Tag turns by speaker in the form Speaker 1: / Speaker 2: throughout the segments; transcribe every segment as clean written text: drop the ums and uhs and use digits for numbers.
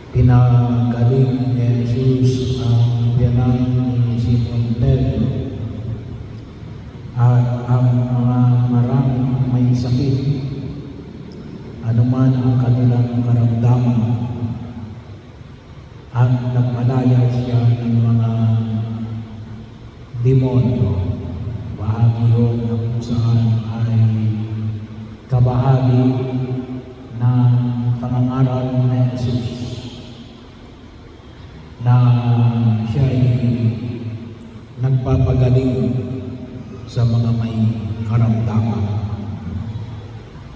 Speaker 1: pinagaling ni Jesus ang biyanan ni Simon Pedro at ang mga maraming may sakit, anuman ang kanilang karamdaman, at nagmalaya siya ng mga demonyo. Bahagi yun na kung saan ay kabahagi ng pangangaral ni Jesus na siya ay nagpapagaling sa mga may karamdaman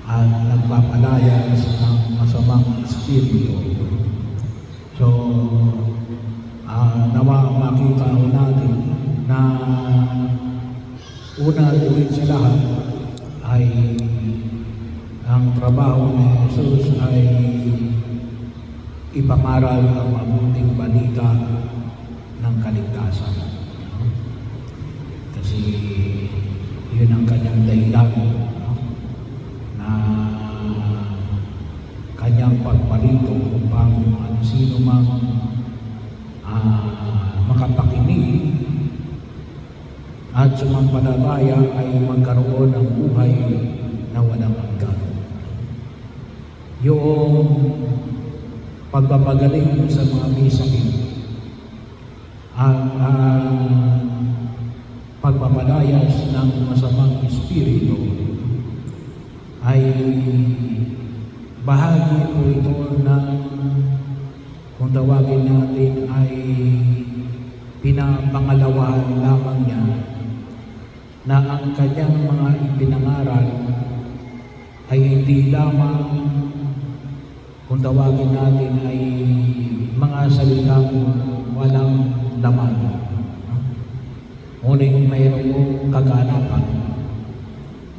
Speaker 1: at nagpapalaya sa masamang espiritu. So, nawa makita ko natin na una ulit sa lahat ay ang trabaho ni Jesus ay ipangaral ang mabuting balita ng kaligtasan. Kasi yun ang kanyang dahilan na kanyang pagparito upang sino mang makapakinig at sumampalataya ay magkaroon ng buhay na walang hanggan. Yung pagpapagaling sa mga may sakit at pagpapalayas ng masamang espiritu ay bahagi po ito ng, kung tawagin natin, ay pinapangalawahan lamang niya na ang kanyang mga ipinangaral ay hindi lamang, kung tawagin natin, ay mga salitang walang laman. Ngunit mayroong kaganapan.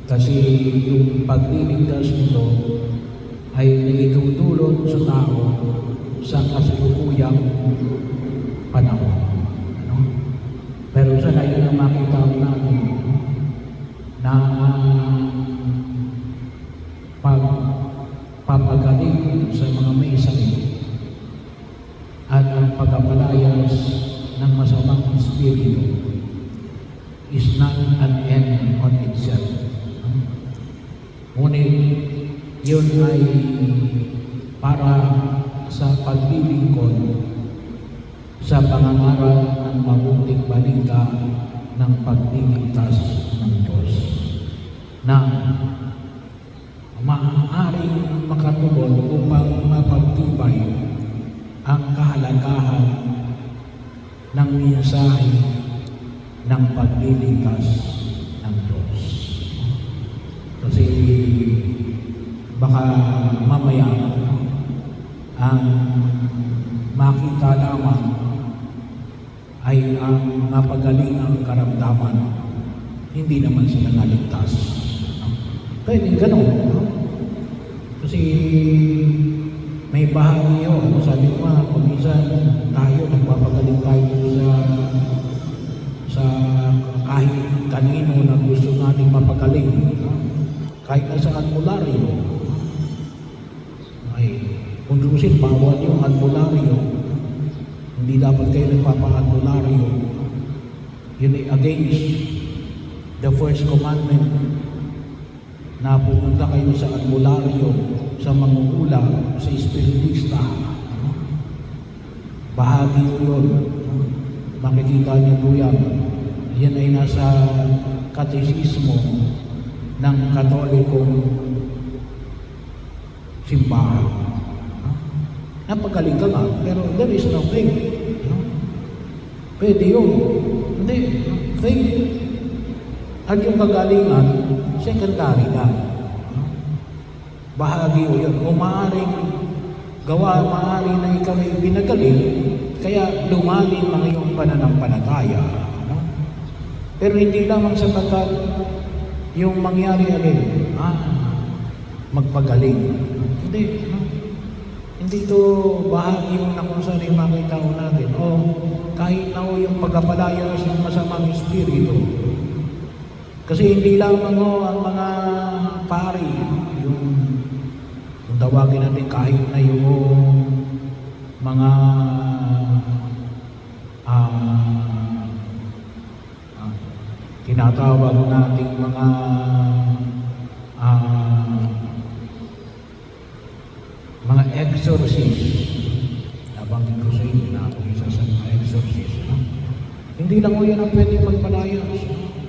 Speaker 1: Kasi yung pagliligtas nito ay naitutulot sa tao sa kasalukuyang panahon. Pero sana yun ang makita natin na pagpapagaling sa mga may sakit at ang pagpapalayas ng masamang espiritu is not an end on itself. Ngunit yun ay para sa paglilingkod sa pangangaral ng mabuting balita ng pagliligtas ng Diyos na maaaring makatulong upang mapagtibay ang kahalagahan ng mensahe ng pagliligtas ng Diyos. Kasi baka mamaya ang makita lamang ay ang napagaling ang karamdaman, hindi naman sila naligtas. Pwede gano'n. Kasi may bahagi yun. Sabi ko nga, kuminsan tayo, nagpapagaling tayo sa kahit kanino na gusto nating mapagaling. Kahit na sa albularyo. Ay, kung dusin, bawal yung albularyo. Hindi dapat kayo nagpapa-albularyo. Yun ay against the first commandment na pupunta kayo sa albularyo, sa mangungula, sa espiritista. Bahagi yun. Makikita niyo po yan. Yan ay nasa katesismo ng Katolikong simbahan. Napagaling ka nga, pero there is no faith. Pwede yun. Hindi. Faith. At yung kagalingan, secondary lang. Bahagi yun. Kung maaaring maaari na ikaw ay binagaling, kaya lumalim ang iyong pananampalataya. Pero hindi lamang sapagkat yung mangyari magpagaling. Hindi. Hindi ito bahagi yung na kung saan yung makita ko natin. O kahit na yung pagkapalayas ng masamang espiritu. Kasi hindi lamang ang mga pari, yung kung tawagin natin kahit na yung tinatawag nating mga exorcist. Nabanggit ko sa inyo na ako isa sa mga exorcist. No? Hindi lang ko yan ang pwede magpalayas.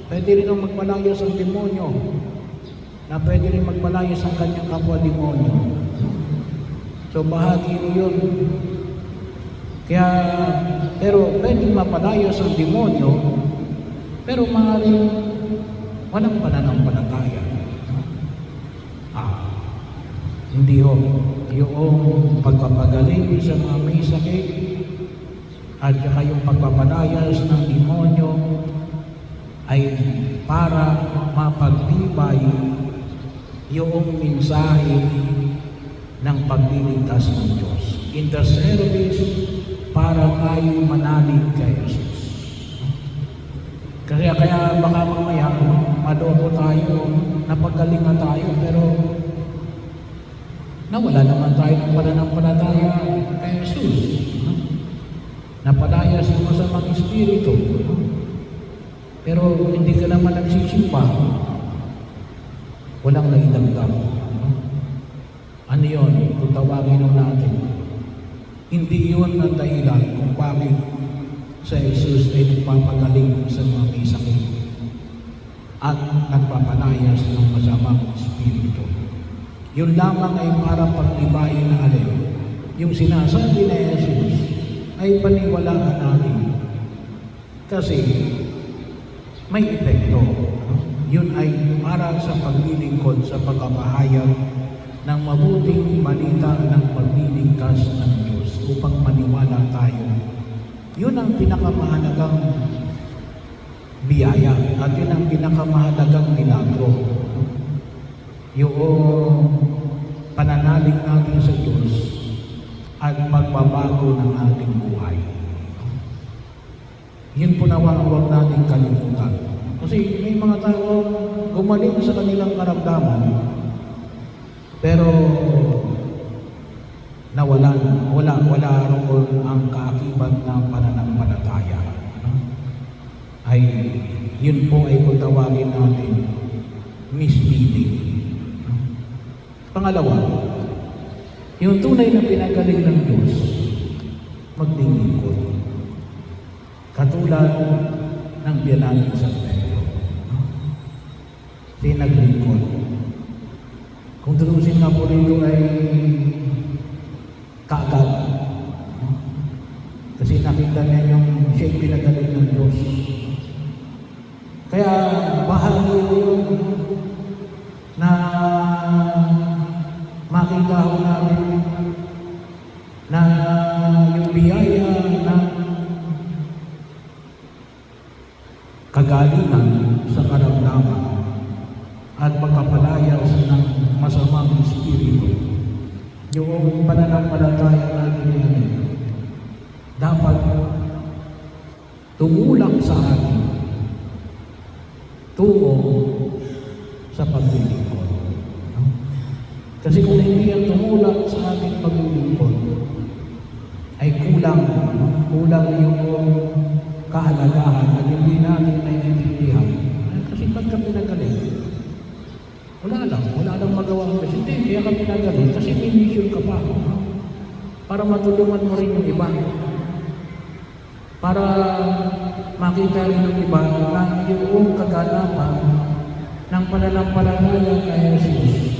Speaker 1: Pwede rin ang magpalayas ang demonyo. Na pwede rin magpalayas ang kanyang kapwa-demonyo. So bahagi ko yun. Kaya, pero pwedeng mapalayas ang demonyo, pero maaaring walang pananampalataya. Hindi ho. Yung pagpapagaling sa mga may sakit at saka yung pagpapalayas ng demonyo ay para mapagtibay yung mensahe ng pagliligtas ng Diyos. In the service, para tayo manalig kay Jesus. Kaya baka mamaya, maloko tayo, napagalingan tayo, pero nawala naman tayo ng pananampalataya kay Jesus. Napalayas yung masamang espiritu. Pero hindi ka naman nagsisimba. Walang naidagdag. Ano yun? Kung tawagin natin. Hindi yun ang dahilan kung bakit sa Jesus ay nagpapagaling sa mga may sakit at nagpapalayas ng masamang espiritu. Yun lamang ay para pagtibayin na alin. Yung sinasabi na Jesus ay paniwalaan natin. Kasi may epekto. Yun ay para sa paglilingkod sa pagpapahayag ng mabuting balita ng pagliligtas ng Diyos upang maniwala tayo. Yun ang pinakamahalagang biyaya at yun ang pinakamahalagang milagro. Yung pananalig natin sa Diyos at pagbabago ng ating buhay. Yun po nawa ang huwag natin kalimutan. Kasi may mga tao gumaling sa kanilang karamdaman, pero wala roon ang kaakibat ng pananampalataya. Ay, yun po ay kung tawagin natin misleading. Pangalawa, yung tunay na pinagaling ng Diyos, maglilingkod. Katulad ng biyanagin sa Pedro. Pinaglingkod. Kung turusin nga po rito ay kaagad. Kasi nakita niya yung siya'y pinagaling ng Diyos. Kaya bahagi yun na makita ko namin na yung biyaya ng kagalingan sa karamdaman at pagpapalayas ng masamang espiritu. Yung pananampalataya natin yan dapat tumulak sa atin tungo sa paglilingkod. Kasi kung hindi yan tumulak sa ating paglilingkod, ay kulang yung kahalagahan at hindi natin naiintindihan. Kasi pagka pinagaling, wala lang magawa ang presidente, kaya ka pinagaling kasi may mission ka pa. Para matulungan mo rin yung iba. Para makita rin yung iba na yung kaganapan ng pananampalataya kay Jesus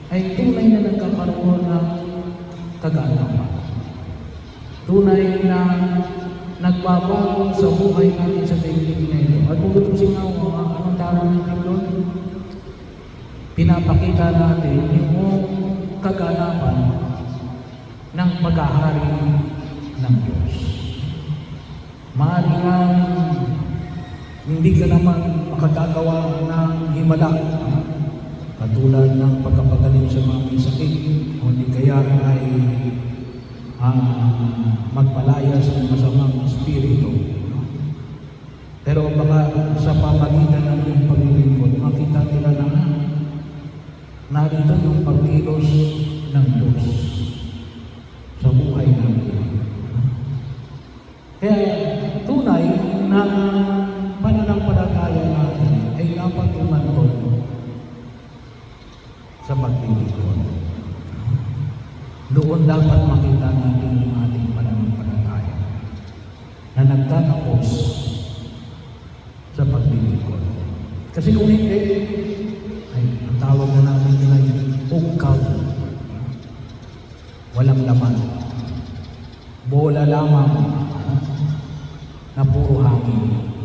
Speaker 1: ay tunay na nagkakaroon ng kaganapan. Tunay na nagbabago sa buhay natin sa daigdig na ito. At kung tutusin nga anong tawag natin doon, pinapakita natin yung kaganapan ng pag-ahari ng Diyos. Maaaring nga hindi ka naman makagagawa ng himala katulad ng pagkapagaling sa mga may sakit o di kaya ay magpalayas ng masamang espiritu. Pero baka sa pamagitan ng iyong paglilingkod, makita nila na narito yung pagkilos ng Diyos sa buhay natin. Kaya tunay na pananampalataya natin paglilingkod. Doon dapat makita natin yung ating pananampalataya na nagtatapos sa paglilingkod. Kasi kung hindi, ay ang tawag na natin nila yung ugkaw. Walang laman. Bola lamang na puro hangin.